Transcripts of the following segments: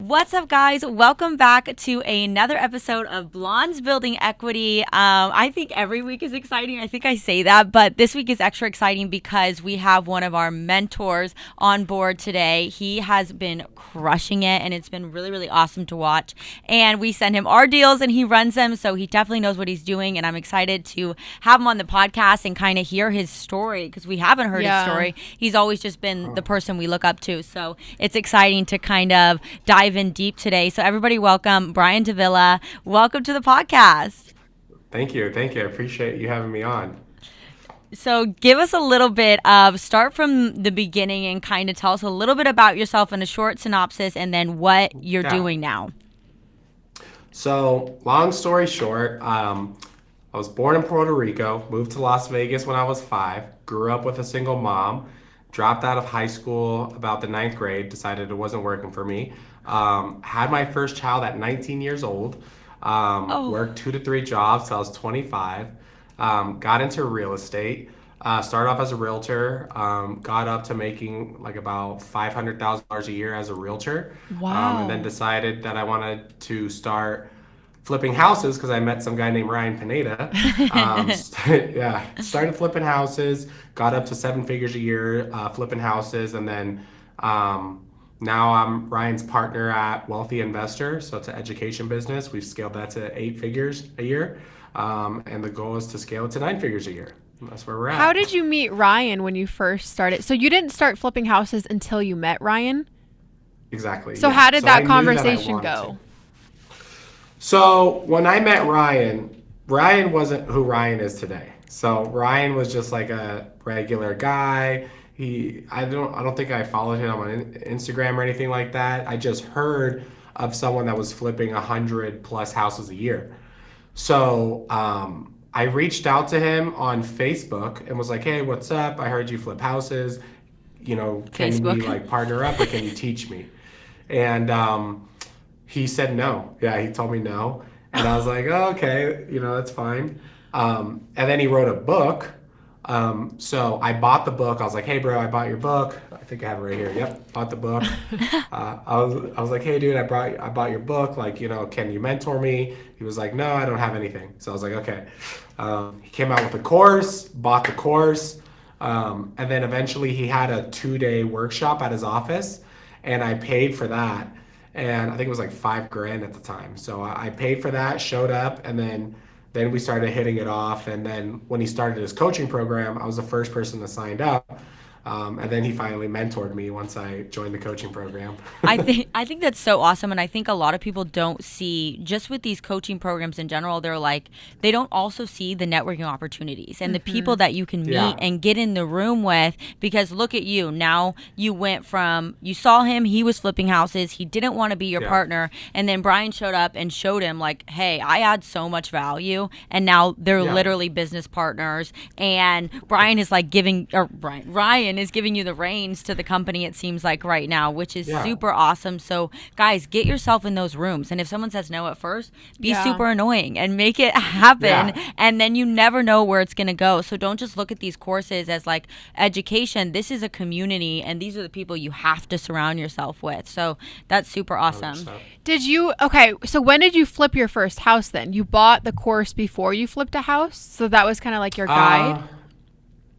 What's up, guys? Welcome back to another episode of Blondes Building Equity. I think every week is exciting. I think I say that, but this week is extra exciting because we have one of our mentors on board today. He has been crushing it, and it's been really, really awesome to watch. And we send him our deals, and he runs them, so he definitely knows what he's doing. And I'm excited to have him on the podcast and kind of hear his story because we haven't heard his story. He's always just been the person we look up to, so it's exciting to kind of dive in deep today. So everybody welcome Brian Davila. Welcome to the podcast. Thank you. I appreciate you having me on. So give us a little bit of, start from the beginning and kind of tell us a little bit about yourself in a short synopsis and then what you're doing now. So long story short, I was born in Puerto Rico, moved to Las Vegas when I was 5, grew up with a single mom, dropped out of high school about the 9th grade, decided it wasn't working for me. Had my first child at 19 years old, worked 2 to 3 jobs till I was 25, got into real estate, started off as a realtor, got up to making like about $500,000 a year as a realtor. Wow. And then decided that I wanted to start flipping houses because I met some guy named Ryan Pineda. Started flipping houses, got up to 7 figures a year flipping houses, and then now I'm Ryan's partner at Wealthy Investor, so it's an education business. We've scaled that to 8 figures a year, and the goal is to scale it to 9 figures a year. That's where we're at. How did you meet Ryan when you first started? So you didn't start flipping houses until you met Ryan? Exactly. So how did that conversation go? So when I met Ryan, Ryan wasn't who Ryan is today. So Ryan was just like a regular guy. I don't think I followed him on Instagram or anything like that. I just heard of someone that was flipping 100 plus houses a year. So I reached out to him on Facebook and was like, "Hey, what's up? I heard you flip houses. Can we like partner up or can you teach me?" And he said no. Yeah, he told me no. And I was like, "Oh, okay, that's fine." And then he wrote a book. So I bought the book. I was like, "Hey, bro, I bought your book." I think I have it right here. Yep, bought the book. I was like, "Hey, dude, I bought your book. Like, can you mentor me?" He was like, "No, I don't have anything." So I was like, "Okay." He came out with a course, bought the course, and then eventually he had a 2-day workshop at his office, and I paid for that. And I think it was like $5,000 at the time. So I paid for that, showed up, and then we started hitting it off. And then when he started his coaching program, I was the first person that signed up. And then he finally mentored me once I joined the coaching program. I think that's so awesome, and I think a lot of people don't see, just with these coaching programs in general, they don't also see the networking opportunities and the people that you can meet and get in the room with. Because look at you now, you saw him, he was flipping houses, he didn't want to be your partner, and then Brian showed up and showed him like, "Hey, I add so much value," and now they're literally business partners. And Ryan is giving you the reins to the company, it seems like right now, which is super awesome. So guys, get yourself in those rooms, and if someone says no at first, be super annoying and make it happen. And then you never know where it's going to go. So don't just look at these courses as like education. This is a community, and these are the people you have to surround yourself with. So that's super awesome. So when did you flip your first house then? You bought the course before you flipped a house? So that was kind of like your guide?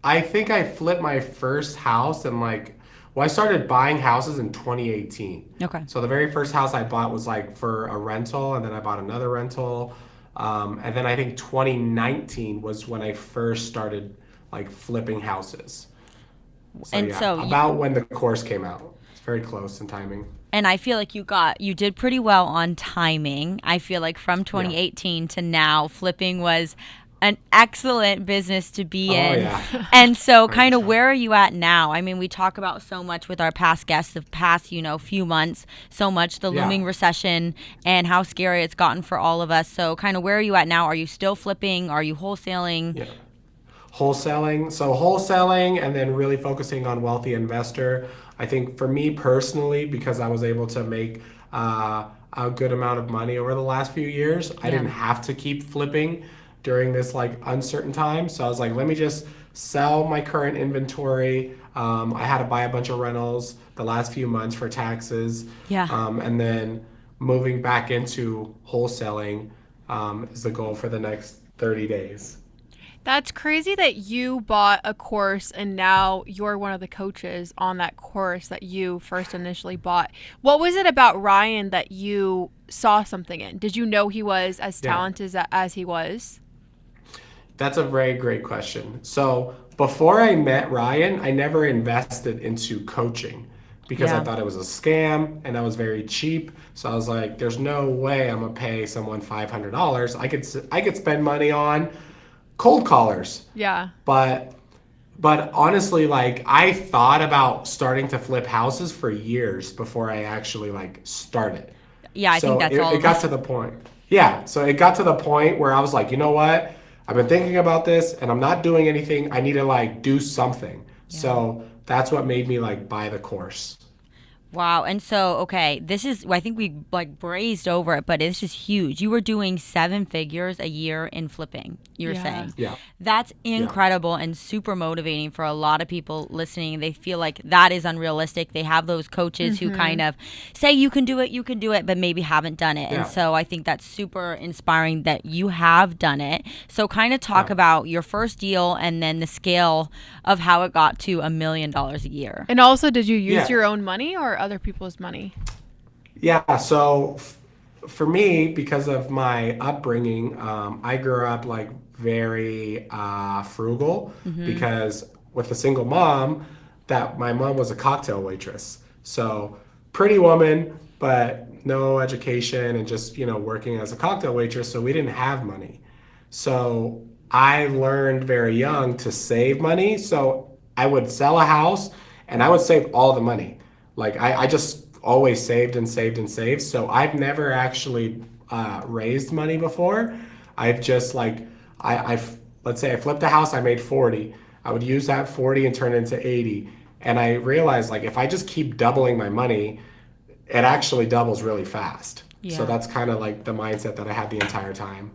I think I flipped my first house I started buying houses in 2018. Okay. So the very first house I bought was like for a rental, and then I bought another rental. And then I think 2019 was when I first started like flipping houses. So about when the course came out. It's very close in timing. And I feel like you did pretty well on timing. I feel like from 2018 to now, flipping was an excellent business to be in. Yeah. And so kind of where are you at now? I mean, we talk about so much with our past guests, the past, few months, so much, the looming recession and how scary it's gotten for all of us. So kind of where are you at now? Are you still flipping? Are you wholesaling? Yeah. Wholesaling. So wholesaling and then really focusing on Wealthy Investor. I think for me personally, because I was able to make a good amount of money over the last few years, I didn't have to keep flipping during this like uncertain time. So I was like, let me just sell my current inventory, I had to buy a bunch of rentals the last few months for taxes. Yeah. And then moving back into wholesaling is the goal for the next 30 days. That's crazy that you bought a course and now you're one of the coaches on that course that you first initially bought. What was it about Ryan that you saw something in? Did you know he was as talented as he was? That's a very great question. So before I met Ryan, I never invested into coaching because I thought it was a scam and that was very cheap. So I was like, there's no way I'm gonna pay someone $500. I could spend money on cold callers. Yeah. But honestly, like I thought about starting to flip houses for years before I actually like started. Yeah, I think that's all. It got to the point. Yeah, so it got to the point where I was like, you know what? I've been thinking about this and I'm not doing anything. I need to like do something. Yeah. So that's what made me like buy the course. Wow. And so, okay, this is, I think we like brazed over it, but it's just huge. You were doing 7 figures a year in flipping, you're saying. Yeah. That's incredible and super motivating for a lot of people listening. They feel like that is unrealistic. They have those coaches who kind of say, you can do it, but maybe haven't done it. Yeah. And so I think that's super inspiring that you have done it. So kind of talk about your first deal and then the scale of how it got to $1 million a year. And also, did you use your own money or other people's money? Yeah, so for me, because of my upbringing, I grew up like very frugal because with a single mom, that my mom was a cocktail waitress. So pretty woman, but no education and just, working as a cocktail waitress. So we didn't have money. So I learned very young to save money. So I would sell a house and I would save all the money. Like I just always saved and saved and saved. So I've never actually raised money before. I've just like, let's say I flipped a house, I made 40. I would use that 40 and turn it into 80. And I realized like if I just keep doubling my money, it actually doubles really fast. Yeah. So that's kind of like the mindset that I had the entire time.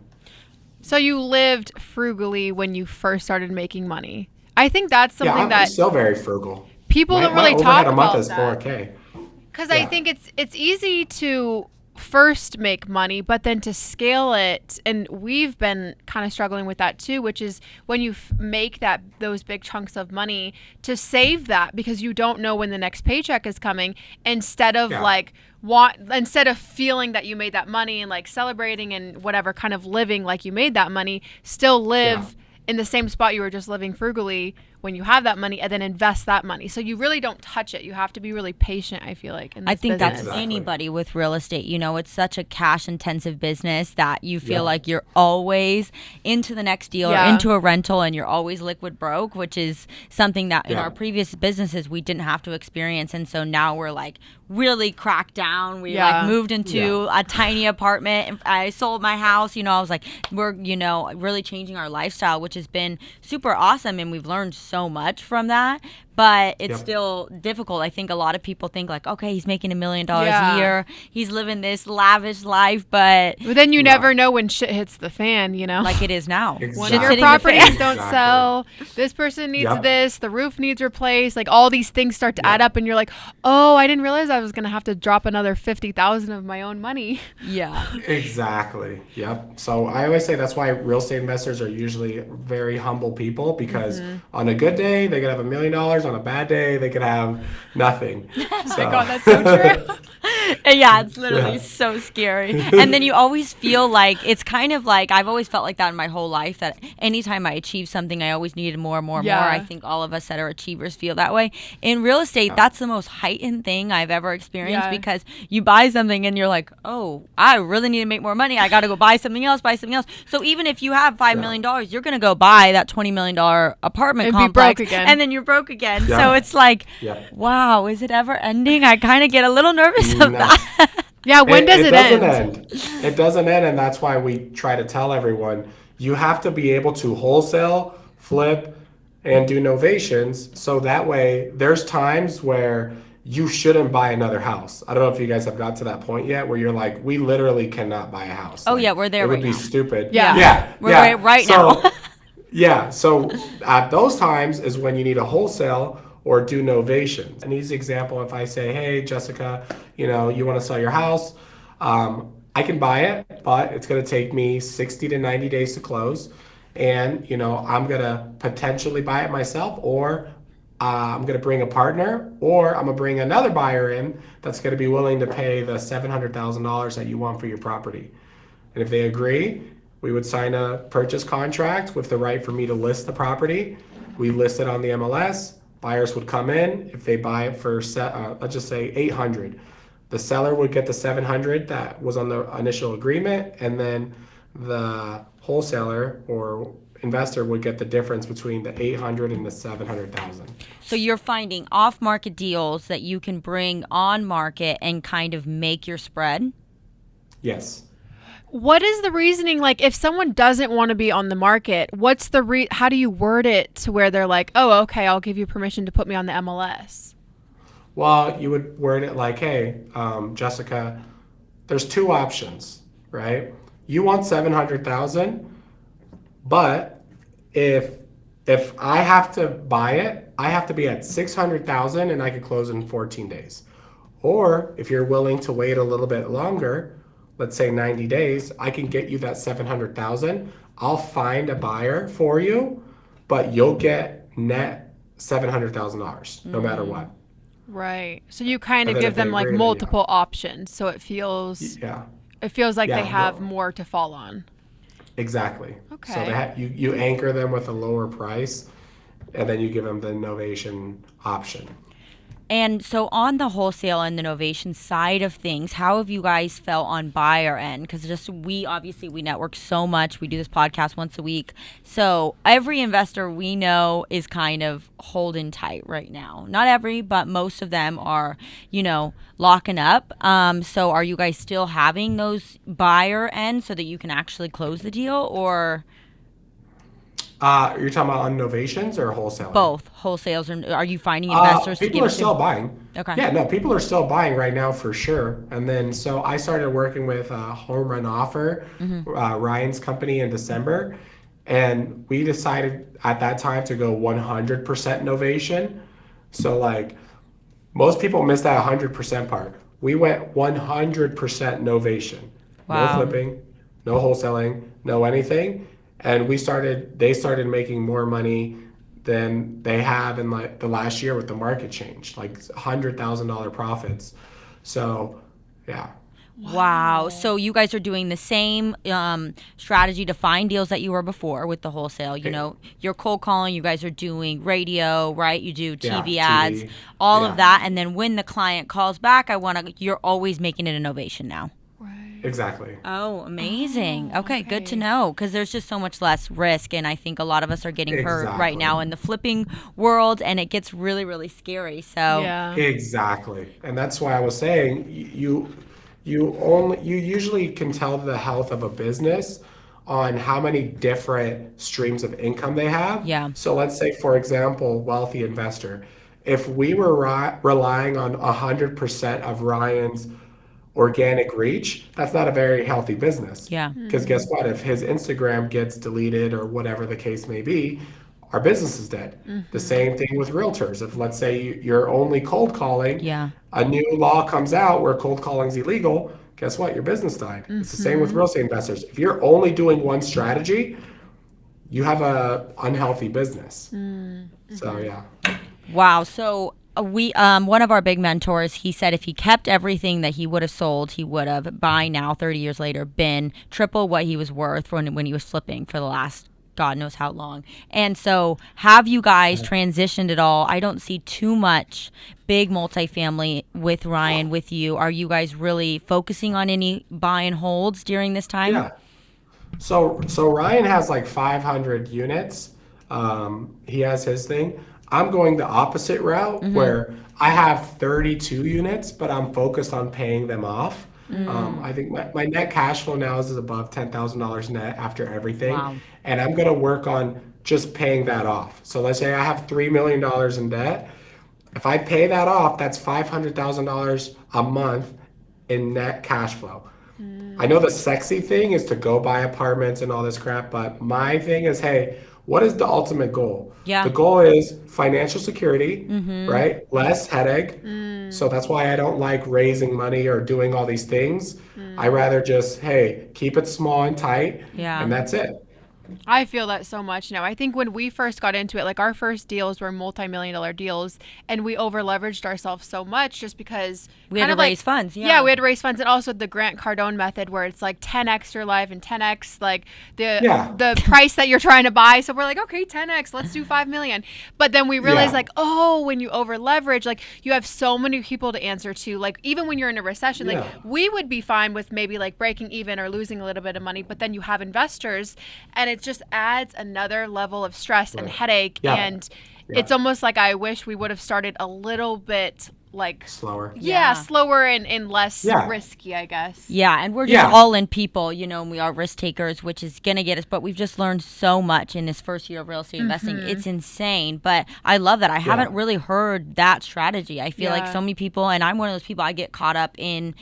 So you lived frugally when you first started making money. I think that's something I'm still very frugal. People don't really talk about that. My overhead a month is $4K. Because I think it's easy to first make money, but then to scale it, and we've been kind of struggling with that too, which is when you make those big chunks of money, to save that because you don't know when the next paycheck is coming, instead of instead of feeling that you made that money and like celebrating and whatever, kind of living like you made that money, still live in the same spot you were just living frugally when you have that money, and then invest that money. So you really don't touch it. You have to be really patient, I feel like. I think that's anybody with real estate. It's such a cash intensive business that you feel like you're always into the next deal or into a rental, and you're always liquid broke, which is something that in our previous businesses we didn't have to experience. And so now we're like really cracked down. We like moved into a tiny apartment. I sold my house. I was like, we're, really changing our lifestyle, which has been super awesome. And we've learned so much from that, but it's still difficult. I think a lot of people think like, okay, he's making $1 million a year, he's living this lavish life, but then you never know when shit hits the fan, like it is now. When your properties don't sell, this person needs this, the roof needs replaced, like all these things start to add up, and you're like, oh, I didn't realize I was gonna have to drop another $50,000 of my own money. Exactly. Yep. So I always say that's why real estate investors are usually very humble people, because on a good day they could have $1 million. On a bad day, they could have nothing. Oh my God, that's so true. Yeah, it's literally so scary. And then you always feel like, it's kind of like, I've always felt like that in my whole life, that anytime I achieve something, I always needed more and more and more. I think all of us that are achievers feel that way. In real estate, that's the most heightened thing I've ever experienced, because you buy something and you're like, oh, I really need to make more money. I got to go buy something else. So even if you have $5 million, you're going to go buy that $20 million apartment complex. Be broke again. And then you're broke again. So it's like, wow, is it ever ending? I kind of get a little nervous of that. When does it end? It doesn't end, and that's why we try to tell everyone, you have to be able to wholesale, flip, and do novations, so that way there's times where you shouldn't buy another house. I don't know if you guys have got to that point yet where you're like, we literally cannot buy a house. Oh, we're there right now. It would be stupid. We're right now. So at those times is when you need a wholesale or do novations. An easy example, if I say, hey, Jessica, you want to sell your house, I can buy it, but it's going to take me 60 to 90 days to close. And, I'm going to potentially buy it myself, or I'm going to bring a partner, or I'm going to bring another buyer in that's going to be willing to pay the $700,000 that you want for your property. And if they agree, we would sign a purchase contract with the right for me to list the property. We list it on the MLS. Buyers would come in. If they buy it for, let's just say 800, the seller would get the 700 that was on the initial agreement, and then the wholesaler or investor would get the difference between the 800 and the 700,000. So you're finding off-market deals that you can bring on market and kind of make your spread? Yes. What is the reasoning? Like, if someone doesn't want to be on the market, what's the how do you word it to where they're like, oh, okay, I'll give you permission to put me on the MLS? Well, you would word it like, hey, Jessica, there's two options, right? You want 700,000, but if I have to buy it, I have to be at 600,000 and I could close in 14 days. Or if you're willing to wait a little bit longer, let's say 90 days, I can get you that 700,000. I'll find a buyer for you, but you'll get net $700,000 no matter what. Right. So you kind of And then give if they them like agree, multiple options, so it feels like they have more to fall on. Exactly. Okay. So you anchor them with a lower price, and then you give them the novation option. And so on the wholesale and the novation side of things, how have you guys felt on buyer end? Because we network so much. We do this podcast once a week. So every investor we know is kind of holding tight right now. Not every, but most of them are, locking up. So are you guys still having those buyer end so that you can actually close the deal, or? You're talking about on novations or wholesaling? Both wholesales, or are you finding investors to give people it are still to? buying. Okay. Yeah, no, people are still buying right now for sure. And then so I started working with Home Run Offer, Ryan's company, in December, and we decided at that time to go 100% novation. So like most people miss that 100% part. We went 100% novation. Wow. No flipping, no wholesaling, no anything. And they started making more money than they have in like the last year with the market change, like $100,000 profits. So, yeah. Wow. So you guys are doing the same strategy to find deals that you were before with the wholesale. You're cold calling. You guys are doing radio, right? You do TV ads, all of that. And then when the client calls back, you're always making it a novation now. Exactly. Oh, amazing. Okay, good to know, because there's just so much less risk, and I think a lot of us are getting hurt right now in the flipping world, and it gets really, really scary. So Exactly. And that's why I was saying you usually can tell the health of a business on how many different streams of income they have. Yeah. So let's say, for example, wealthy investor. If we were relying on 100% of Ryan's organic reach, that's not a very healthy business. Yeah. Because guess what? If his Instagram gets deleted or whatever the case may be, our business is dead. The same thing with realtors. If let's say you're only cold calling, a new law comes out where cold calling is illegal, guess what? Your business died. It's the same with real estate investors. If you're only doing one strategy, you have a unhealthy business. So yeah. Wow. So we one of our big mentors, he said if he kept everything that he would have sold, he would have by now 30 years later been triple what he was worth when he was flipping for the last God knows how long. And so have you guys transitioned at all? I don't see too much big multifamily with Ryan with you. Are you guys really focusing on any buy and holds during this time? Yeah. So Ryan has like 500 units. He has his thing. I'm going the opposite route where I have 32 units, but I'm focused on paying them off. I think my net cash flow now is above $10,000 net after everything. Wow. And I'm going to work on just paying that off. So let's say I have $3 million in debt. If I pay that off, that's $500,000 a month in net cash flow. I know the sexy thing is to go buy apartments and all this crap, but my thing is, hey, what is the ultimate goal? Yeah. The goal is financial security, right? Less headache. So that's why I don't like raising money or doing all these things. I rather just, hey, keep it small and tight, Yeah. and that's it. I feel that so much now. I think when we first got into it, like our first deals were multi-million-dollar deals, and we over leveraged ourselves so much just because we had to raise funds. Yeah, we had to raise funds, and also the Grant Cardone method, where it's like 10x your life and 10x like the price that you're trying to buy. So we're like, okay, 10x, let's do 5 million. But then we realized like, oh, when you over leverage, like you have so many people to answer to. Like even when you're in a recession, like we would be fine with maybe like breaking even or losing a little bit of money, but then you have investors, and it just adds another level of stress and headache. And it's almost like I wish we would have started a little bit like slower. Slower and less risky, I guess. Yeah, and we're just all in people, you know, and we are risk takers, which is going to get us, but we've just learned so much in this first year of real estate investing. It's insane, but I love that. I haven't really heard that strategy. I feel like so many people, and I'm one of those people, I get caught up in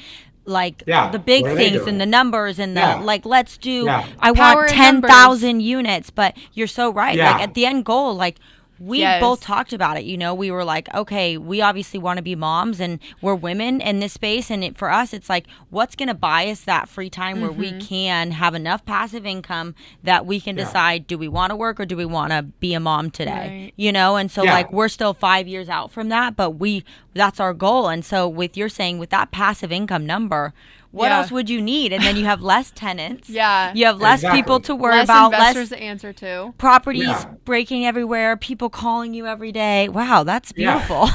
like the big things and the numbers and the like, let's do, I want 10,000 units, but you're so right. Like at the end goal, like we both talked about it, you know, we were like, okay, we obviously want to be moms and we're women in this space. And for us, it's like, what's going to buy us that free time where we can have enough passive income that we can decide, do we want to work or do we want to be a mom today? You know? And so like, we're still 5 years out from that, but that's our goal. And so with you're saying with that passive income number, what else would you need? And then you have less tenants. You have less people to worry about. Less investors to answer to. Properties breaking everywhere. People calling you every day. Wow, that's beautiful.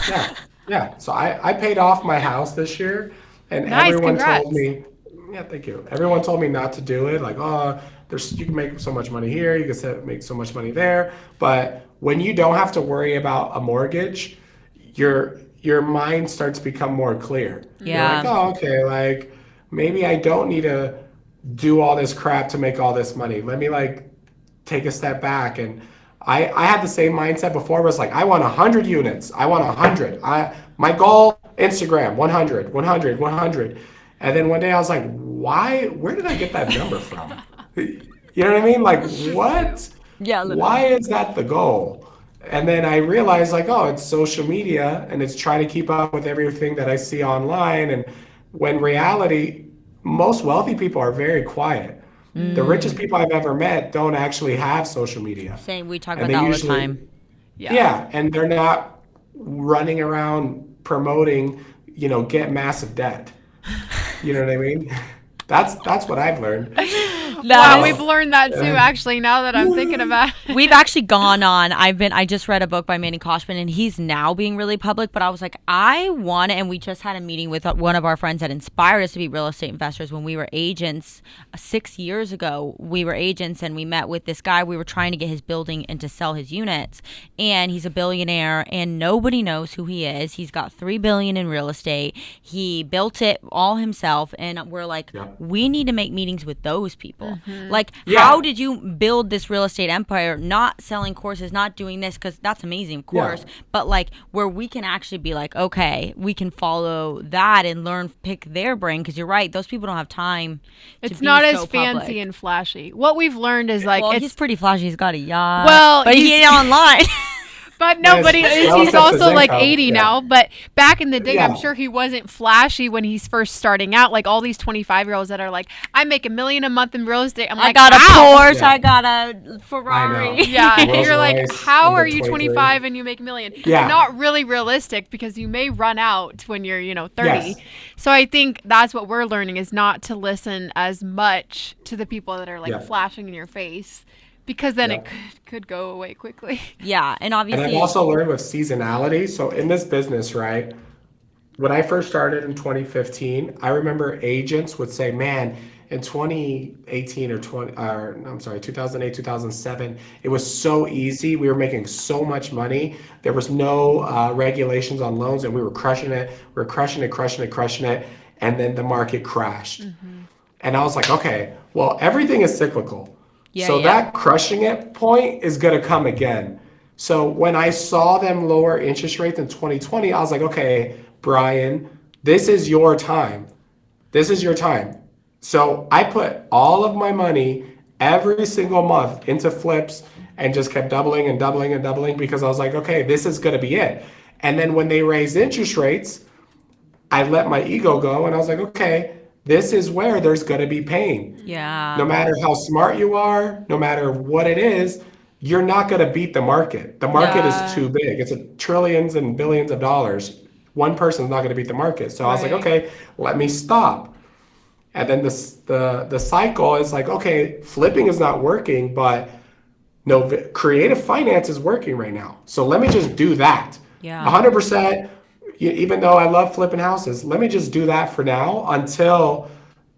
So I paid off my house this year, and everyone told me, thank you. Everyone told me not to do it. Like, oh, you can make so much money here. You can make so much money there. But when you don't have to worry about a mortgage, your mind starts to become more clear. You're like, oh, okay, like, maybe I don't need to do all this crap to make all this money. Let me like take a step back. And I had the same mindset before. It was like, I want 100 units. I want 100. My goal, Instagram, 100, 100, 100. And then one day I was like, where did I get that number from? You know what I mean? Like, what? Why is that the goal? And then I realized like, oh, it's social media and it's trying to keep up with everything that I see online. And when reality, most wealthy people are very quiet. The richest people I've ever met don't actually have social media. Same, we talk about that all the time. And they're not running around promoting, you know, get massive debt. You know what I mean? That's what I've learned. Wow, we've learned that too, actually, now that I'm thinking about it. We've actually gone on. I just read a book by Manny Koshman, and he's now being really public, but I was like, I want it. And we just had a meeting with one of our friends that inspired us to be real estate investors when we were agents 6 years ago. We were agents, and we met with this guy. We were trying to get his building and to sell his units. And he's a billionaire, and nobody knows who he is. He's got $3 billion in real estate. He built it all himself, and we're like, we need to make meetings with those people. Like, how did you build this real estate empire, not selling courses, not doing this, because that's amazing, of course, but like where we can actually be like, okay, we can follow that and learn, pick their brain, because you're right, those people don't have time to it's not be as so fancy public. And flashy. What we've learned is like, he's pretty flashy. He's got a yacht. Well, but he ain't online. But no, but he's also like 80 now. But back in the day, I'm sure he wasn't flashy when he's first starting out. Like all these 25-year-olds that are like, I make $1 million a month in real estate. I got a Porsche. I got a Ferrari. You're like, how are you 25 and you make $1 million? Not really realistic, because you may run out when you're 30. So I think that's what we're learning, is not to listen as much to the people that are like flashing in your face. Because then it could go away quickly. And obviously. And I've also learned with seasonality. So in this business, right, when I first started in 2015, I remember agents would say, man, in 2008, 2007, it was so easy. We were making so much money. There was no regulations on loans, and we were crushing it. We were crushing it. And then the market crashed. And I was like, okay, well, everything is cyclical. That crushing it point is going to come again. So when I saw them lower interest rates in 2020, I was like, okay, Brian, this is your time. So I put all of my money every single month into flips and just kept doubling and doubling and doubling because I was like, okay, this is going to be it. And then when they raised interest rates, I let my ego go and I was like, okay, this is where there's going to be pain. Yeah. No matter how smart you are, no matter what it is, you're not going to beat the market. The market is too big. It's a trillions and billions of dollars. One person's not going to beat the market. So I was like, okay, let me stop. And then the cycle is like, okay, flipping is not working, but no, creative finance is working right now. So let me just do that. Yeah. 100%. Even though I love flipping houses, let me just do that for now until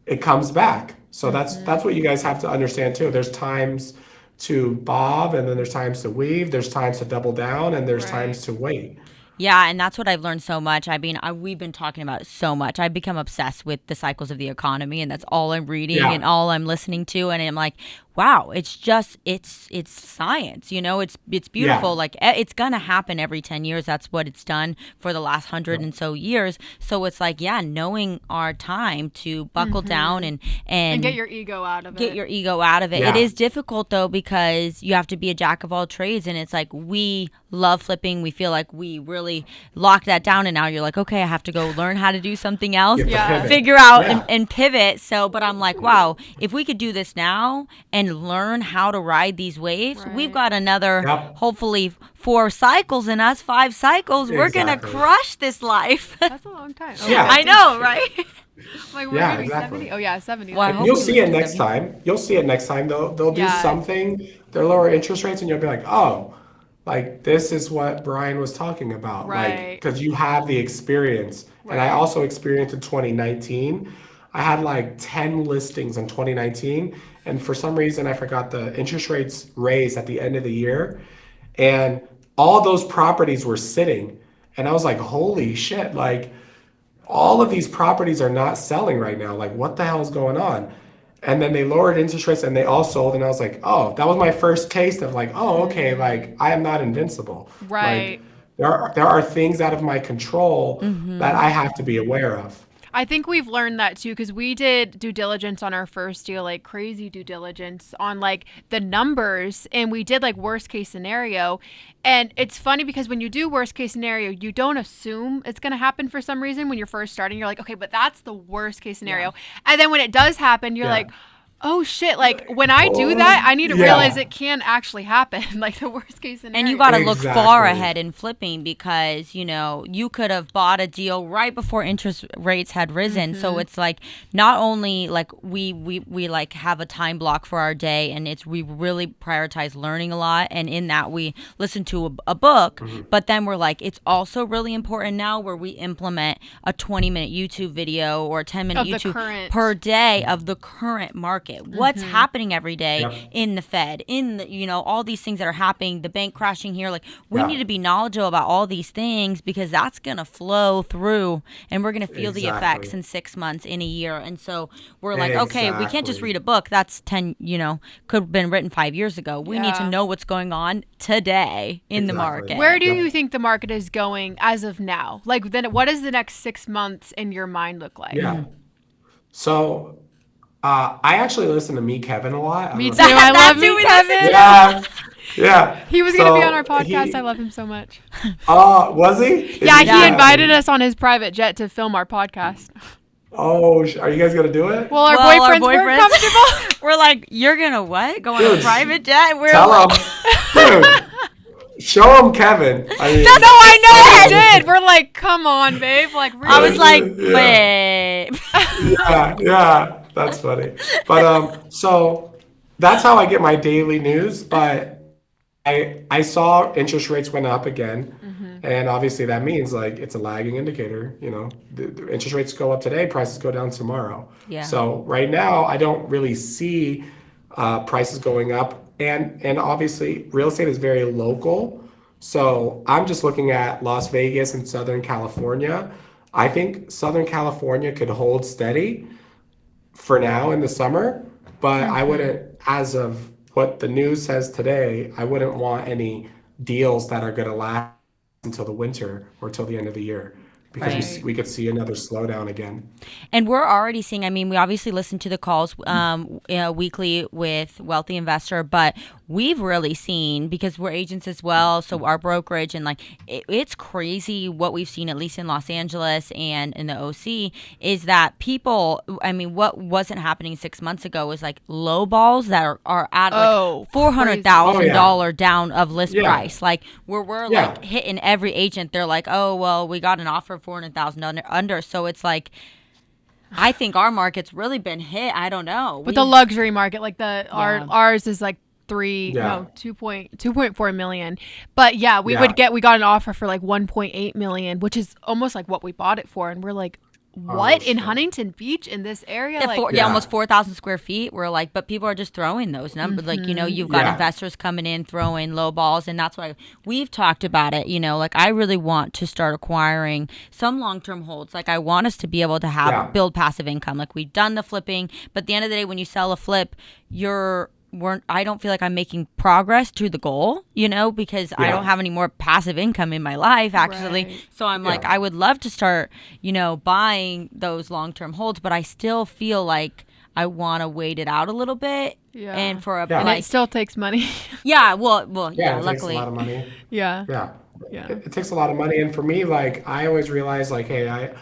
it comes back. So that's what you guys have to understand too. There's times to bob, and then there's times to weave. There's times to double down, and there's times to wait. Yeah, and that's what I've learned so much. I mean, we've been talking about it so much. I've become obsessed with the cycles of the economy, and that's all I'm reading and all I'm listening to. And I'm like, wow, it's science. It's beautiful. Yeah. Like it's gonna happen every 10 years. That's what it's done for the last 100 and so years. So it's like, knowing our time to buckle down and get your ego out of it. Get your ego out of it. Yeah. It is difficult though, because you have to be a jack of all trades, and it's like we love flipping. We feel like we really locked that down, and now you're like, okay, I have to go learn how to do something else, figure out and pivot. So, but I'm like, wow, if we could do this now and learn how to ride these waves, we've got another hopefully 4 cycles in us, 5 cycles. We're gonna crush this life. That's a long time. Yeah. I know, right? Like we're gonna be 70. Oh yeah, 70. Well, You'll see it next time. You'll see it next time. They'll do something. They'll lower interest rates, and you'll be like, oh, like this is what Brian was talking about. Like, because you have the experience. And I also experienced in 2019. I had like 10 listings in 2019. And for some reason, I forgot the interest rates raised at the end of the year. And all those properties were sitting. And I was like, holy shit, like all of these properties are not selling right now. Like, what the hell is going on? And then they lowered interest rates and they all sold. And I was like, oh, that was my first taste of like, oh, okay, like I am not invincible. Right. Like, there are things out of my control that I have to be aware of. I think we've learned that too, because we did due diligence on our first deal, like crazy due diligence on like the numbers, and we did like worst case scenario. And it's funny because when you do worst case scenario, you don't assume it's going to happen for some reason. When you're first starting, you're like, okay, but that's the worst case scenario. And then when it does happen, you're like, oh shit, like when I do that, I need to realize it can actually happen, like the worst case scenario. And you got to look far ahead in flipping, because, you could have bought a deal right before interest rates had risen. So it's like, not only like we like have a time block for our day, and we really prioritize learning a lot. And in that we listen to a book, but then we're like, it's also really important now where we implement a 20-minute YouTube video or a 10-minute YouTube per day of the current market. What's happening every day in the Fed, in the, all these things that are happening, the bank crashing here. Like we need to be knowledgeable about all these things, because that's going to flow through, and we're going to feel the effects in 6 months, in a year. And so we're like, okay, we can't just read a book. That's 10, could have been written 5 years ago. We need to know what's going on today in the market. Where do you think the market is going as of now? Like then what does the next 6 months in your mind look like? Yeah. So I actually listen to Me Kevin a lot. Me too. I love Me Kevin. Yeah. He was going to be on our podcast. I love him so much. Was he? He invited us on his private jet to film our podcast. Oh, are you guys going to do it? Well, our boyfriends weren't comfortable. We're like, you're going to what? Go on a private jet? Tell him. Dude. Show him Kevin. I mean, I know he did. We're like, come on, babe. Like, really? I was like, babe. Yeah. That's funny. But so that's how I get my daily news. But I saw interest rates went up again. And obviously that means like it's a lagging indicator. The interest rates go up today, prices go down tomorrow. Yeah. So right now I don't really see prices going up. And obviously real estate is very local. So I'm just looking at Las Vegas and Southern California. I think Southern California could hold steady for now in the summer, but I wouldn't, as of what the news says today, I wouldn't want any deals that are going to last until the winter or till the end of the year, because we could see another slowdown again. And we're already seeing, we obviously listen to the calls weekly with Wealthy Investor, but we've really seen, because we're agents as well, so our brokerage, and like it's crazy what we've seen, at least in Los Angeles and in the OC, is that people, I mean, what wasn't happening 6 months ago was like low balls that are at like $400,000 down of list price, like where we're like hitting every agent. They're like, oh well, we got an offer of $400,000 under. So it's like, I think our market's really been hit. I don't know. But the luxury market, like ours is like 2.4 million. But we got an offer for like 1.8 million, which is almost like what we bought it for. And we're like, what, in Huntington Beach, in this area? Almost 4,000 square feet. We're like, but people are just throwing those numbers. Like, you know, you've got investors coming in, throwing low balls. And that's why we've talked about it. You know, like, I really want to start acquiring some long-term holds. Like, I want us to be able to build passive income. Like, we've done the flipping. But at the end of the day, when you sell a flip, I don't feel like I'm making progress to the goal, you know, because I don't have any more passive income in my life, actually. Right. So I'm like, I would love to start, you know, buying those long-term holds, but I still feel like I want to wait it out a little bit. Yeah. And and it still takes money. Luckily. It takes a lot of money. Yeah. It takes a lot of money. And for me, like, I always realize, like, hey,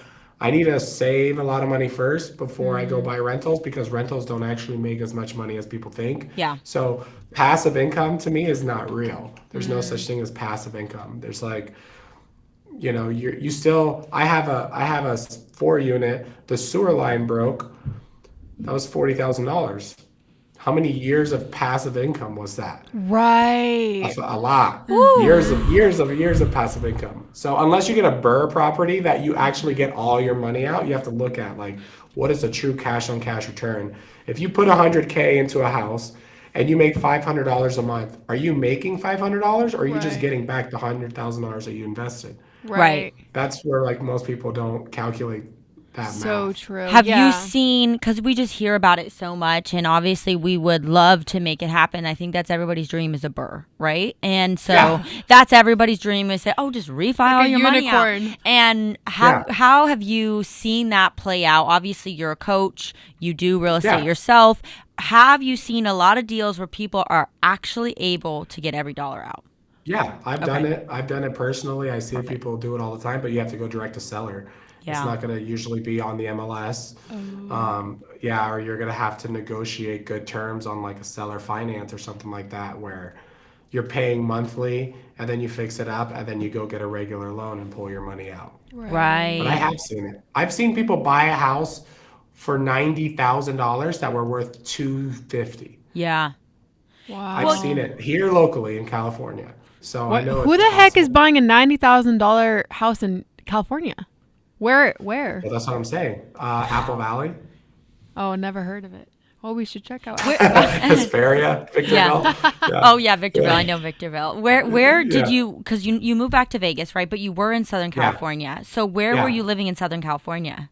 I need to save a lot of money first before I go buy rentals, because rentals don't actually make as much money as people think. Yeah. So passive income to me is not real. There's no such thing as passive income. There's like, you know, I have a 4-unit, the sewer line broke. That was $40,000. How many years of passive income was that? Right. A lot. Ooh. Years of passive income. So unless you get a BRRRR property that you actually get all your money out, you have to look at, like, what is a true cash on cash return? If you put $100K into a house and you make $500 a month, are you making $500, or are you just getting back the $100,000 that you invested? Right. That's where, like, most people don't calculate that so math. True. Have you seen, because we just hear about it so much, and obviously we would love to make it happen. I think that's everybody's dream, is a BRRRR, right? And so that's everybody's dream, is say, oh, just refile like your money out. And how have you seen that play out? Obviously you're a coach, you do real estate yourself. Have you seen a lot of deals where people are actually able to get every dollar out? Yeah, I've done it. I've done it personally. I see people do it all the time, but you have to go direct to seller. Yeah. It's not going to usually be on the MLS. Or you're going to have to negotiate good terms on, like, a seller finance or something like that, where you're paying monthly and then you fix it up and then you go get a regular loan and pull your money out. Right. But I have seen it. I've seen people buy a house for $90,000 that were worth $250,000. Yeah. Wow. I've seen it here locally in California. So I know. Who the heck is buying a $90,000 house in California? Where? Well, that's what I'm saying. Apple Valley. Oh, never heard of it. Well, we should check out. Hesperia, Victorville. Yeah. Oh yeah, Victorville. I know Victorville. Where did you? Because you moved back to Vegas, right? But you were in Southern California. So where were you living in Southern California?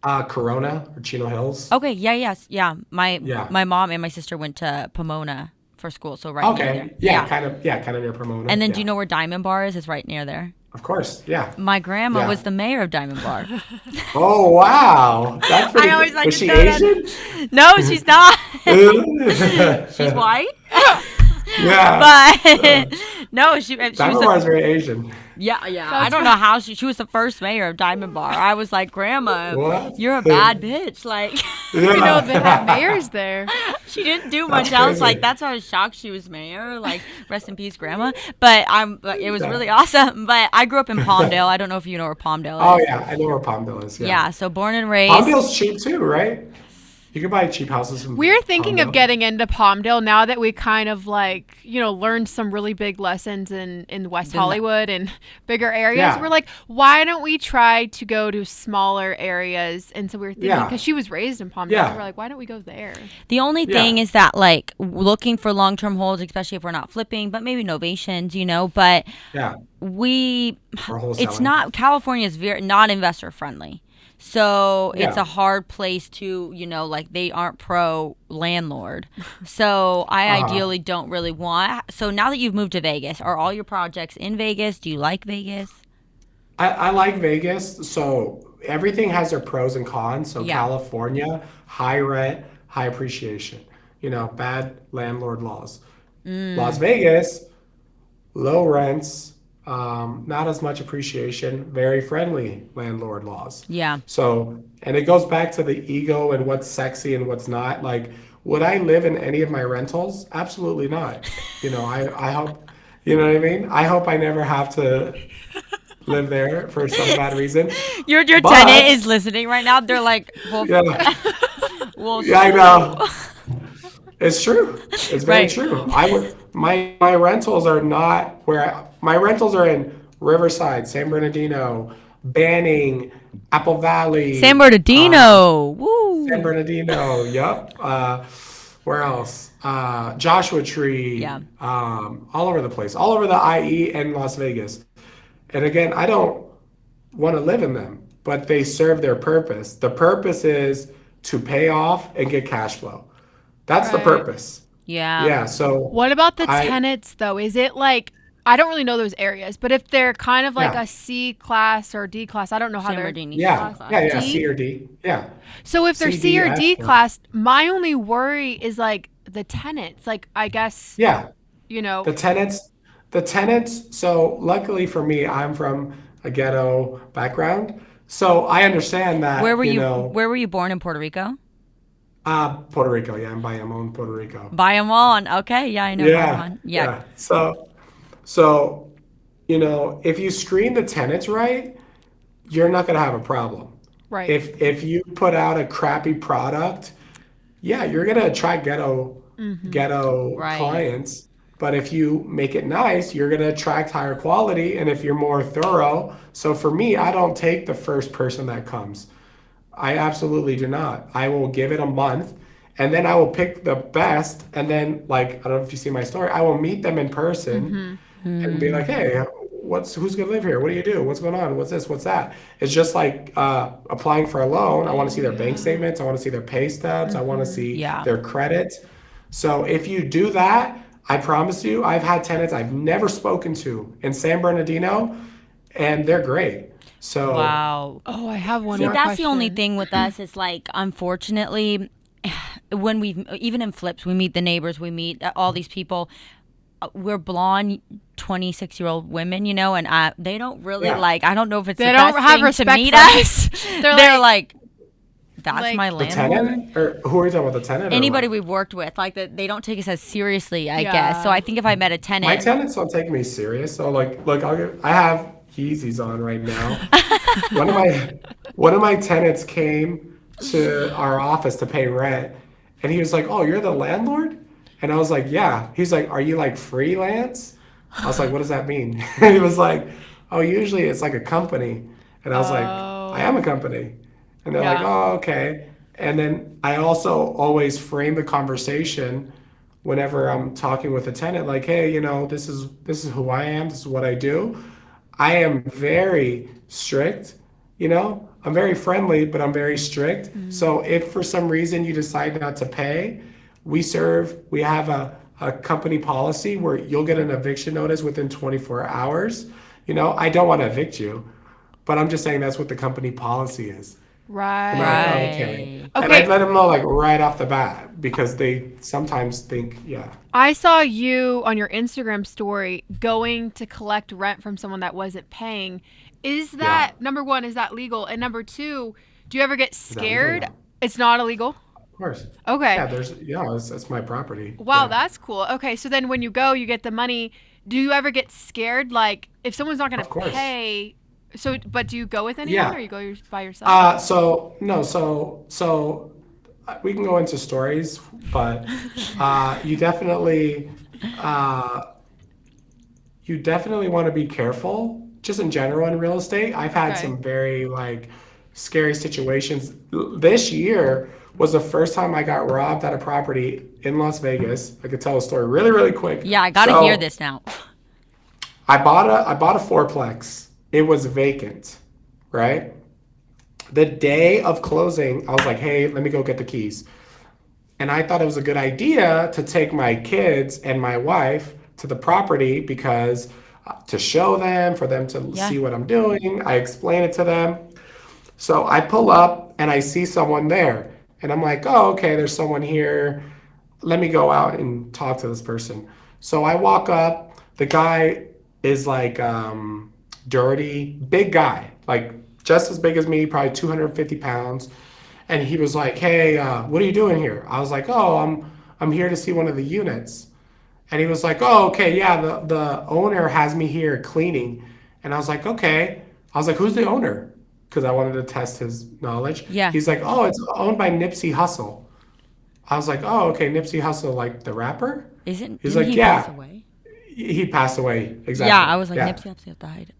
Corona or Chino Hills. Okay. Yeah. My mom and my sister went to Pomona for school, so right near there. Yeah, kind of near Pomona. And then do you know where Diamond Bar is? It's right near there. Of course, yeah. My grandma was the mayor of Diamond Bar. Oh, wow. That's pretty cool. Is she Asian? No, she's not. She's white. Yeah. But no, she Diamond Bar is very Asian. Yeah. I don't know how she was the first mayor of Diamond Bar. I was like, Grandma, you're a bad bitch. Like, you know, they have mayors there. She didn't do much else. Like, that's why I was shocked she was mayor. Like, rest in peace, Grandma. But it was really awesome. But I grew up in Palmdale. I don't know if you know where Palmdale is. Oh yeah, I know where Palmdale is. Yeah. So born and raised. Palmdale's cheap too, right? You can buy cheap houses from We're thinking of getting into Palmdale now that we kind of, like, you know, learned some really big lessons in West Hollywood and bigger areas. Yeah. We're like, why don't we try to go to smaller areas? And so we were thinking, because she was raised in Palmdale, so we're like, why don't we go there? The only thing is that, like, looking for long-term holds, especially if we're not flipping, but maybe novations, you know, but it's not, California is very not investor friendly. So it's a hard place to, you know, like, they aren't pro landlord. So I ideally don't really want. So now that you've moved to Vegas, are all your projects in Vegas? Do you like Vegas? I like Vegas. So everything has their pros and cons. So California, high rent, high appreciation, you know, bad landlord laws. Las Vegas, low rents, not as much appreciation, very friendly landlord laws. Yeah. So, and it goes back to the ego and what's sexy and what's not. Like, would I live in any of my rentals? Absolutely not. I hope, you know what I mean? I hope I never have to live there for some bad reason. Your tenant But, is listening right now. They're like, well, yeah, well, yeah, I so. know. It's true. It's very Right. true. My rentals are not my rentals are in Riverside, San Bernardino, Banning, Apple San Valley, Bernardino. San Woo. Bernardino. Yup. Where else? Joshua Yeah. Tree. All over the place. All over the IE and Las Vegas. And again, I don't want to live in them, but they serve their purpose. The purpose is to pay off and get cash flow. That's the Right. purpose. Yeah. Yeah, so What about the I tenants though? Is it like I don't really know those areas, but if they're kind of like yeah, a C class or D class, I don't know how San they're Bernardino. yeah, yeah, yeah, C D. or D. Yeah. So if they're C, C D, or F. D Yeah. class, my only worry is like the tenants. Like I guess, Yeah. you know, The tenants, the tenants. So luckily for me, I'm from a ghetto background. So I understand Where that, were you? Where were you born in Puerto Rico? Puerto Rico. Yeah, I'm Bayamon, Puerto Rico. Bayamon. Okay. Yeah, I know Yeah, Bayamon. Yeah. yeah. So, if you screen the tenants right, you're not gonna have a problem. right. If you put out a crappy product, yeah, you're gonna attract ghetto Right. clients. But if you make it nice, you're gonna attract higher quality. And if you're more thorough, so for me, I don't take the first person that comes. I absolutely do not. I will give it a month and then I will pick the best. And then, like, I don't know if you see my story, I will meet them in person Mm-hmm. and be like, Mm, hey, who's gonna live here? What do you do? What's going on? What's this? What's that? It's just like applying for a loan. I want to Oh see their bank yeah. statements. I want to see their pay stubs. I want to Mm-hmm. see yeah. their credit. So if you do that, I promise you, I've had tenants I've never spoken to in San Bernardino, and they're great. So Wow. Oh, I have one See, more that's the only question. thing with us. Is like, unfortunately, when we even in flips, we meet the neighbors, we meet all these people. We're blonde 26-year-old women, and they don't really yeah, like. I don't know if it's They the don't best have thing to respect meet for us. us. They're They're like like, that's my like the landlord. tenant, or who are you talking about? The tenant or Anybody what? we've worked with, like that, they don't take us as seriously, I guess. So yeah. I think if I met a My tenant, tenants don't take me serious. So like, look, I have Yeezys on right now. One of my one of my tenants came to our office to pay rent, and he was like, "Oh, you're the landlord?" And I was like, "Yeah." He's like, "Are you like freelance?" I was like, "What does that mean?" He was like, "Oh, usually it's like a company." And I was like, "I am Oh a company." And they're like, yeah. "Oh, okay." And then I also always frame the conversation whenever I'm talking with a tenant, like, "Hey, this is who I am. This is what I do." I am very strict, I'm very friendly, but I'm very strict. Mm. So if for some reason you decide not to pay, we have a company policy where you'll get an eviction notice within 24 hours. I don't want to evict you, but I'm just saying that's what the company policy is. And they're like, oh, Right. okay. right? And I'd Okay. let them know like right off the bat because they sometimes think, yeah, I saw you on your Instagram story going to collect rent from someone that wasn't paying. Is yeah. that number one, is that legal? And number two, do you ever get Is that legal? scared? Yeah, It's not illegal? of course. Okay. Yeah, that's my property. Wow, Yeah, that's cool. Okay, so then when you go, you get the money. Do you ever get scared? Like, if someone's not going of to course. pay, so, but do you go with anyone or Yeah. you go by yourself? So no, so we can go into stories, but you definitely uh, want to be careful. Just in general in real estate, I've had Okay. some very like scary situations. This year was the first time I got robbed at a property in Las Vegas. I could tell a story really, really quick. Yeah, I gotta hear So this now. I bought a fourplex. It was vacant, right? The day of closing, I was like, hey, let me go get the keys. And I thought it was a good idea to take my kids and my wife to the property because to show them, for them to Yeah. see what I'm doing. I explain it to them. So I pull up and I see someone there. And I'm like, oh, okay, there's someone here. Let me go out and talk to this person. So I walk up. The guy is like dirty, big guy, like just as big as me, probably 250 pounds. And he was like, "Hey, what are you doing here?" I was like, "Oh, I'm here to see one of the units." And he was like, "Oh, okay, yeah, the owner has me here cleaning." And I was like, "Okay." I was like, "Who's the owner?" Because I wanted to test his knowledge. Yeah. He's like, "Oh, it's owned by Nipsey Hussle." I was like, "Oh, okay, Nipsey Hussle, like the rapper?" He's Didn't like, he pass "Yeah." away? He passed away. Yeah, Exactly. I was like, Yeah, Nipsey died.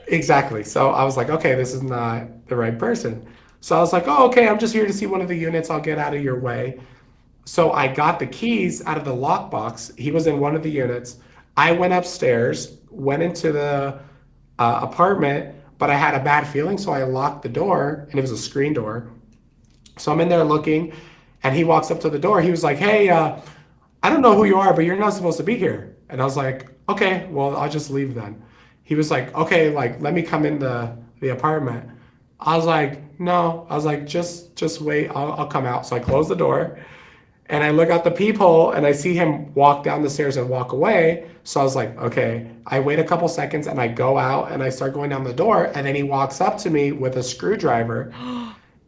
exactly. So I was like, "Okay, this is not the right person." So I was like, "Oh, okay, I'm just here to see one of the units. I'll get out of your way." So I got the keys out of the lockbox. He was in one of the units. I went upstairs, went into the apartment, but I had a bad feeling, so I locked the door, and it was a screen door. So I'm in there looking, and he walks up to the door. He was like, "Hey, I don't know who you are, but you're not supposed to be here." And I was like, "Okay, well, I'll just leave then." He was like, "Okay, like let me come in the apartment." I was like, "No." I was like, just wait. I'll come out." So I closed the door. And I look out the peephole and I see him walk down the stairs and walk away. So I was like, okay. I wait a couple seconds and I go out and I start going down the door. And then he walks up to me with a screwdriver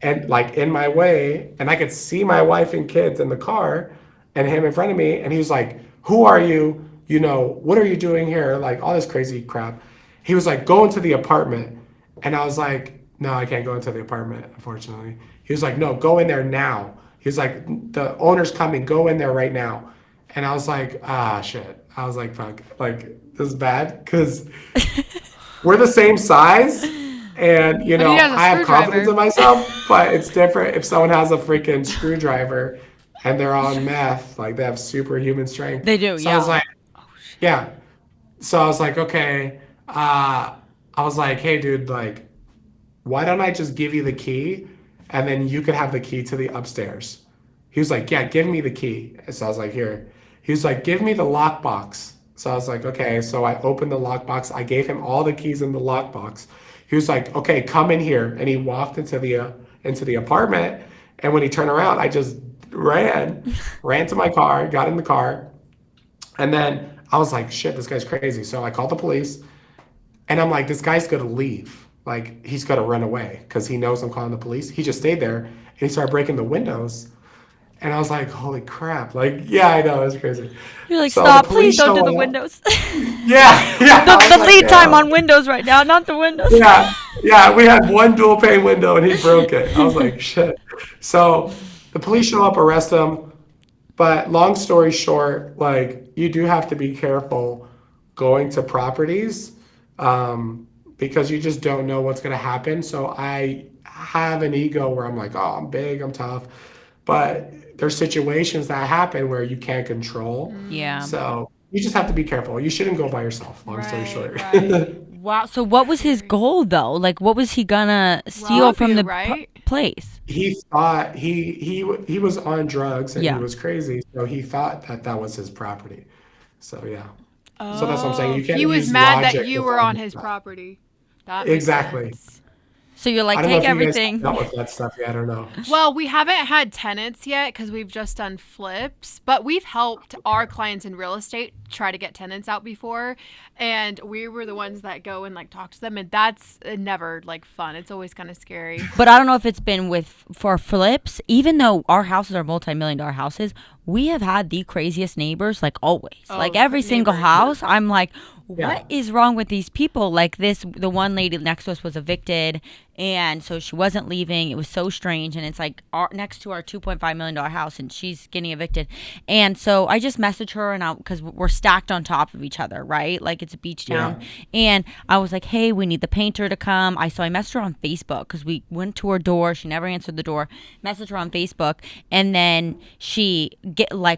and like in my way. And I could see my wife and kids in the car and him in front of me. And he was like, "Who are you? You know, what are you doing here?" Like all this crazy crap. He was like, "Go into the apartment." And I was like, "No, I can't go into the apartment, unfortunately." He was like, "No, go in there now." He was like, "The owner's coming. Go in there right now." And I was like, "Ah, shit." I was like, "Fuck. Like, this is bad." Because we're the same size. And, But he has a I have confidence screwdriver. in myself, but it's different if someone has a freaking screwdriver and they're on meth. Like, they have superhuman strength. They do, So I was yeah. like, yeah. So I was like, okay. I was like, "Hey, dude, like, why don't I just give you the key and then you could have the key to the upstairs?" He was like, "Yeah, give me the key." So I was like, "Here." He was like, "Give me the lockbox." So I was like, "Okay." So I opened the lockbox. I gave him all the keys in the lockbox. He was like, "Okay, come in here." And he walked into the apartment. And when he turned around, I just ran to my car, got in the car. And then I was like, "Shit, this guy's crazy." So I called the police. And I'm like, "This guy's gonna leave. Like, he's gonna run away because he knows I'm calling the police." He just stayed there and he started breaking the windows. And I was like, "Holy crap." Like, yeah, I know, it's crazy. You're like, So the stop, please police don't do show the up. windows. Yeah, yeah. I was The like, lead time "Damn." on Windows right now, not the windows. Yeah, yeah. We had one dual pane window and he broke it. I was like, shit. So the police show up, arrest him. But long story short, like you do have to be careful going to properties because you just don't know what's going to happen. So I have an ego where I'm like, "Oh, I'm big, I'm tough," but there's situations that happen where you can't control. Yeah. So you just have to be careful. You shouldn't go by yourself. Long story Right, short. right. Wow. So what was his Scary. goal though? Like, what was he gonna steal Rob from you, the right? place? He thought he was on drugs and he Yeah. was crazy, so he thought that that was his property. So yeah. So that's what I'm saying. Oh, You he can't was use mad that logic you to were on find his stuff. property. That makes Exactly. sense. So you're like, I don't know take if you guys everything. dealt with that stuff yet or no. Well, we haven't had tenants yet because we've just done flips, but we've helped our clients in real estate try to get tenants out before, and we were the ones that go and like talk to them, and that's never like fun. It's always kind of scary. But I don't know if it's been with for flips. Even though our houses are multi-million-dollar houses, we have had the craziest neighbors, like always. Like every single Neighbors. house, I'm like, Yeah. what is wrong with these people? Like this, the one lady next to us was evicted, and so she wasn't leaving. It was so strange, and it's like next to our $2.5 million house, and she's getting evicted. And so I just messaged her, and because we're stacked on top of each other, right? Like it's a beach town. Yeah. And I was like, hey, we need the painter to come. I messaged her on Facebook because we went to her door. She never answered the door. Messaged her on Facebook, and then she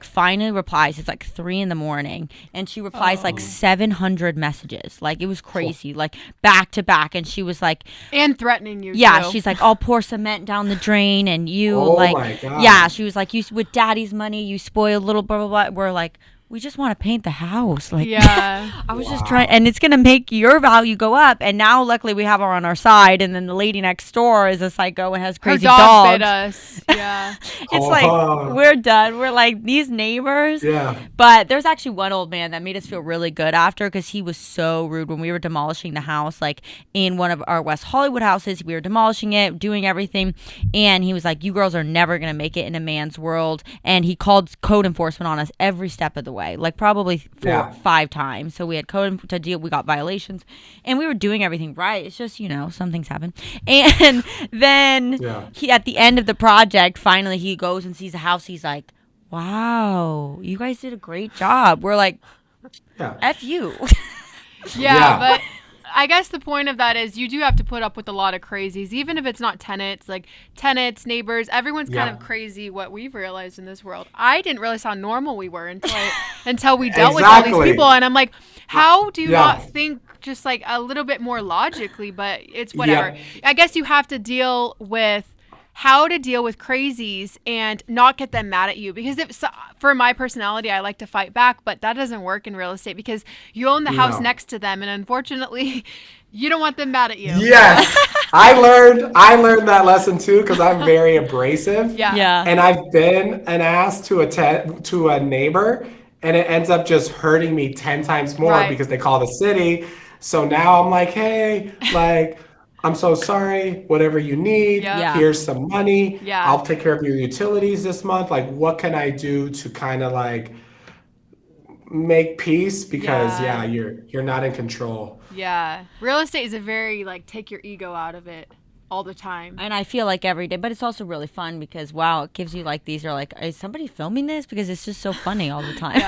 finally replies. It's like 3 a.m, and she replies like 700 messages. Like it was crazy, like back to back. And she was like, And threatening you. yeah, too. she's like, I'll pour cement down the drain, and you Oh like, my God. yeah, she was like, you with daddy's money, you spoiled little blah blah blah. We're like, we just want to paint the house. Like, Yeah. I was just trying, and it's going to make your value go up. And now, luckily, we have her on our side. And then the lady next door is a psycho and has crazy Her dog dogs. bit us. Yeah. It's like, we're done. We're like, these neighbors. Yeah. But there's actually one old man that made us feel really good after, because he was so rude when we were demolishing the house, like in one of our West Hollywood houses. We were demolishing it, doing everything. And he was like, you girls are never going to make it in a man's world. And he called code enforcement on us every step of the way, like probably 5 times. So we had code to deal. We got violations, and we were doing everything right. It's just, some things happen. And then he, at the end of the project, finally he goes and sees the house. He's like, wow, you guys did a great job. We're like, F you. But I guess the point of that is you do have to put up with a lot of crazies, even if it's not tenants, like tenants, neighbors, everyone's kind of crazy. What we've realized in this world, I didn't realize how normal we were until we dealt with all these people. And I'm like, how do you not think just like a little bit more logically? But it's whatever. I guess you have to deal with how to deal with crazies and not get them mad at you, because for my personality, I like to fight back, but that doesn't work in real estate because you own the house next to them, and unfortunately you don't want them mad at you. Yes. I learned that lesson too, because I'm very abrasive. And I've been an ass to a neighbor, and it ends up just hurting me 10 times more because they call the city. So now I'm like, hey, like, I'm so sorry, whatever you need, here's some money. I'll take care of your utilities this month. Like, what can I do to kind of like make peace? Because you're not in control. Yeah. Real estate is a very like take your ego out of it all the time. And I feel like every day, but it's also really fun because it gives you like these are like, is somebody filming this? Because it's just so funny all the time.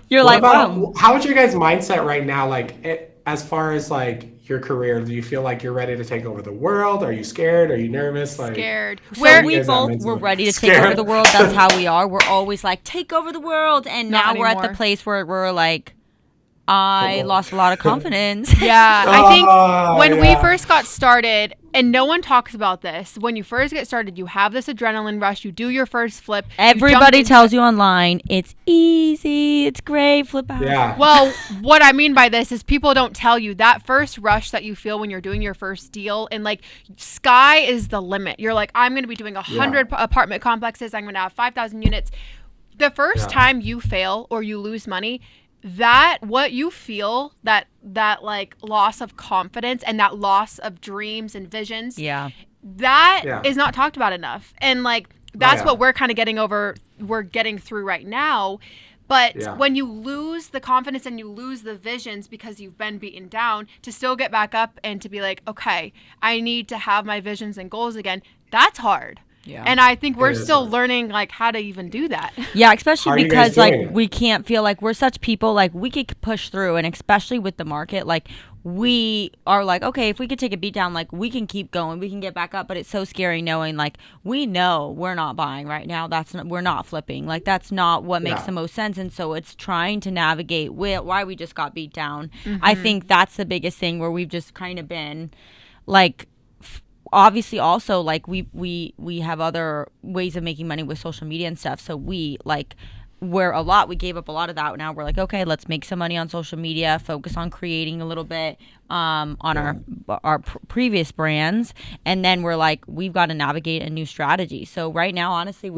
You're like, wow. How's your guys' mindset right now? Like, as far as like your career, do you feel like you're ready to take over the world? Are you scared? Are you nervous? Like, scared. So we both were ready to take over the world. That's how we are. We're always like, take over the world. And now we're at the place where we're like, I lost a lot of confidence. I think when we first got started, and no one talks about this, when you first get started, you have this adrenaline rush. You do your first flip. Everybody tells you online, it's easy, it's great, flip out. Well, what I mean by this is people don't tell you that first rush that you feel when you're doing your first deal, and like sky is the limit. You're like, I'm going to be doing 100 apartment complexes. I'm going to have 5,000 units. The first time you fail or you lose money, that what you feel, that like loss of confidence and that loss of dreams and visions, that is not talked about enough. And like that's what we're kind of we're getting through right now. But when you lose the confidence and you lose the visions because you've been beaten down, to still get back up and to be like, okay, I need to have my visions and goals again, that's hard. And I think we're still learning like how to even do that. Especially because like we can't feel like we're such people, like we could push through, and especially with the market, like we are like, okay, if we could take a beat down, like we can keep going, we can get back up. But it's so scary knowing like we know we're not buying right now. We're not flipping. Like that's not what makes the most sense. And so it's trying to navigate why we just got beat down. I think that's the biggest thing where we've just kind of been like, obviously also like we have other ways of making money with social media and stuff, so we gave up a lot of that. Now we're like, okay, let's make some money on social media, focus on creating a little bit on our previous brands, and then we're like, we've got to navigate a new strategy. So right now, honestly,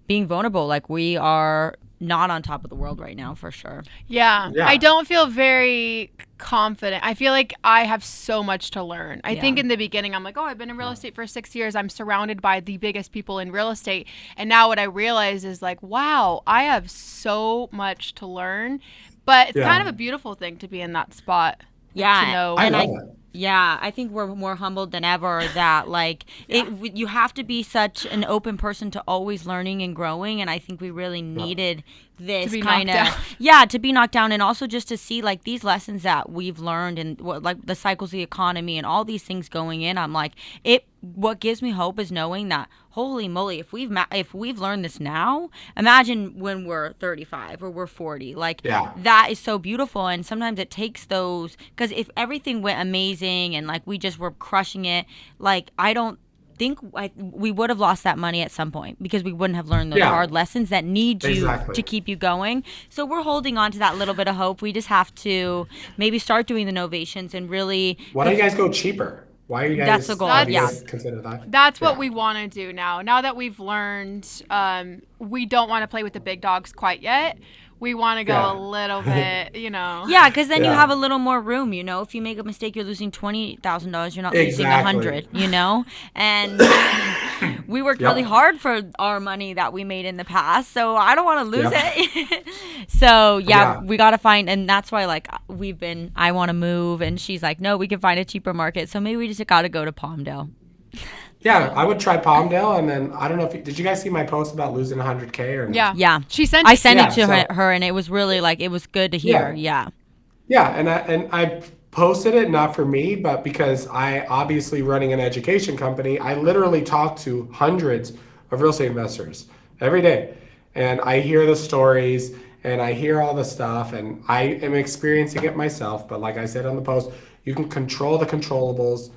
being vulnerable, like we are not on top of the world right now for sure. I don't feel very confident. I feel like I have so much to learn. I think in the beginning I'm like, oh, I've been in real estate for 6 years. I'm surrounded by the biggest people in real estate. And now what I realize is like, wow, I have so much to learn. But it's kind of a beautiful thing to be in that spot. To know. I think we're more humbled than ever that like you have to be such an open person to always learning and growing, and I think we really needed this kind of to be knocked down, and also just to see like these lessons that we've learned and like the cycles of the economy and all these things going in. I'm like, what gives me hope is knowing that holy moly, if we've learned this now, imagine when we're 35 or we're 40. Like that is so beautiful. And sometimes it takes those, because if everything went amazing and like we just were crushing it, like think we would have lost that money at some point because we wouldn't have learned those hard lessons that need you to keep you going. So we're holding on to that little bit of hope. We just have to maybe start doing the novations and really. Why don't you guys go cheaper? Why are you guys? That's the goal. Consider that. That's what we want to do now. Now that we've learned, we don't want to play with the big dogs quite yet. We want to go a little bit, Yeah, because then you have a little more room, If you make a mistake, you're losing $20,000. You're not losing $100, And we worked really hard for our money that we made in the past, so I don't want to lose it. So, we got to find, and that's why, I want to move, and she's like, no, we can find a cheaper market. So maybe we just got to go to Palmdale. Yeah, I would try Palmdale, and then I don't know did you guys see my post about losing 100K or not? Yeah. She sent. I sent it to her, and it was really it was good to hear. Yeah, and I posted it not for me, but because I obviously running an education company, I literally talk to hundreds of real estate investors every day, and I hear the stories and I hear all the stuff, and I am experiencing it myself. But like I said on the post, you can control the controllables.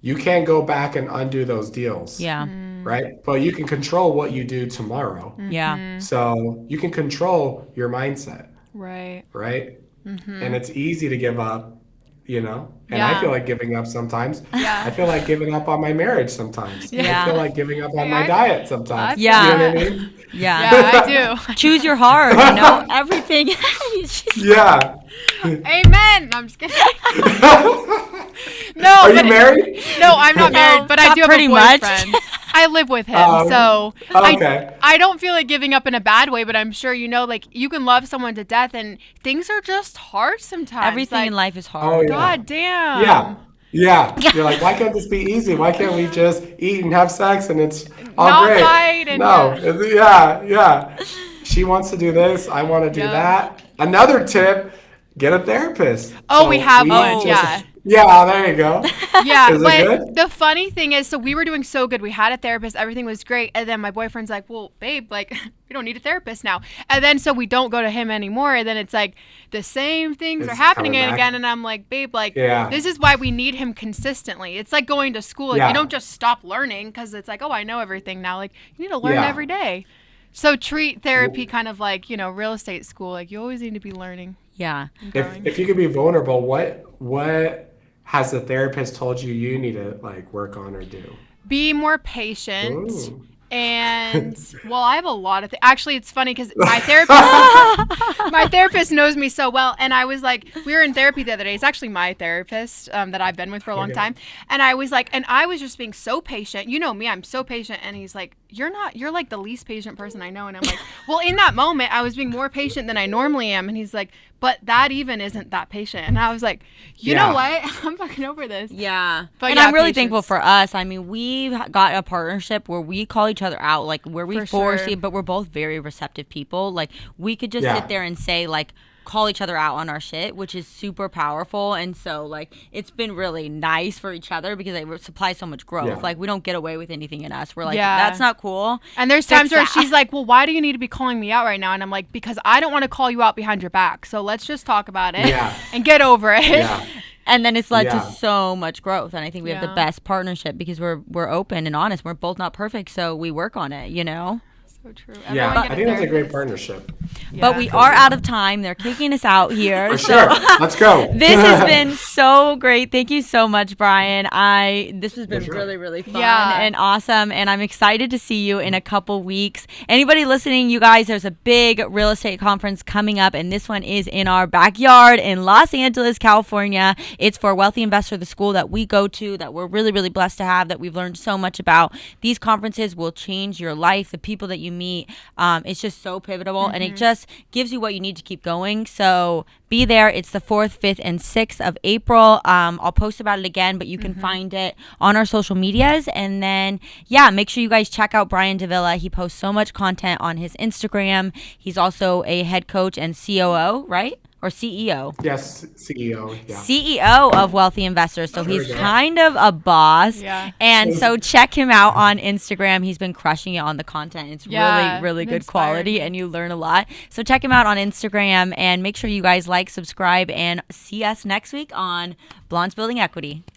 You can't go back and undo those deals. Yeah. Right? But you can control what you do tomorrow. Yeah. So you can control your mindset. Right. Right? And it's easy to give up, And I feel like giving up sometimes. Yeah. I feel like giving up on my marriage sometimes. Yeah. I feel like giving up on my diet sometimes. Yeah. You know what I mean? Yeah, I do. Choose your heart, everything. Yeah. Amen. No, I'm just kidding. No. Are you married? No, I'm not married, but I do have a boyfriend. I live with him, so I don't feel like giving up in a bad way, but I'm sure you can love someone to death, and things are just hard sometimes. Everything in life is hard. Oh, yeah. God damn. Yeah. You're like, why can't this be easy? Why can't we just eat and have sex and it's all not great? Fight and Yeah. She wants to do this. I want to do that. Another tip: get a therapist. Oh, we have one. Yeah, there you go. Yeah, Is it good? The funny thing is, so we were doing so good. We had a therapist. Everything was great. And then my boyfriend's like, well, babe, we don't need a therapist now. And then so we don't go to him anymore. And then it's like the same things are happening again. And I'm like, babe, this is why we need him consistently. It's like going to school. You don't just stop learning because it's like, oh, I know everything now. You need to learn every day. So treat therapy kind of like, real estate school. You always need to be learning. Yeah. If you could be vulnerable, what has the therapist told you need to work on or do? Be more patient. Ooh. And I have a lot of things. Actually, it's funny because my therapist knows me so well. And I was like, we were in therapy the other day. It's actually my therapist that I've been with for a long time. And I was like, I was just being so patient. You know me, I'm so patient. And he's like, you're like the least patient person I know. And I'm like, well, in that moment, I was being more patient than I normally am. And he's like, but that even isn't that patient. And I was like, you know what? I'm fucking over this. Yeah. But I'm really thankful for us. I mean, we've got a partnership where we call each other out, where we force it, but we're both very receptive people. We could just sit there and say, call each other out on our shit, which is super powerful. And so it's been really nice for each other because it supplies so much growth. We don't get away with anything in us. We're like, that's not cool. And there's times where she's like, well, why do you need to be calling me out right now? And I'm like, because I don't want to call you out behind your back. So let's just talk about it and get over it. Yeah. And then it's led to so much growth. And I think we have the best partnership because we're open and honest. We're both not perfect, so we work on it, So true. I think that's a great partnership. But we are out of time. They're kicking us out here. For sure. Let's go. This has been so great. Thank you so much, Brian. This has been really, really fun and awesome. And I'm excited to see you in a couple weeks. Anybody listening, you guys, there's a big real estate conference coming up. And this one is in our backyard in Los Angeles, California. It's for Wealthy Investor, the school that we go to, that we're really, really blessed to have, that we've learned so much about. These conferences will change your life. The people that you meet, it's just so pivotal, and it just gives you what you need to keep going. So be there. It's the 4th, 5th, and 6th of April. I'll post about it again, but you can find it on our social medias. And then make sure you guys check out Brian Davila. He posts so much content on his Instagram. He's also a head coach and COO, right? Or CEO? Yes, CEO. Yeah. CEO of Wealthy Investors. So he's kind of a boss. Yeah. And so check him out on Instagram. He's been crushing it on the content. It's really, really good quality, and you learn a lot. So check him out on Instagram, and make sure you guys subscribe, and see us next week on Blondes Building Equity.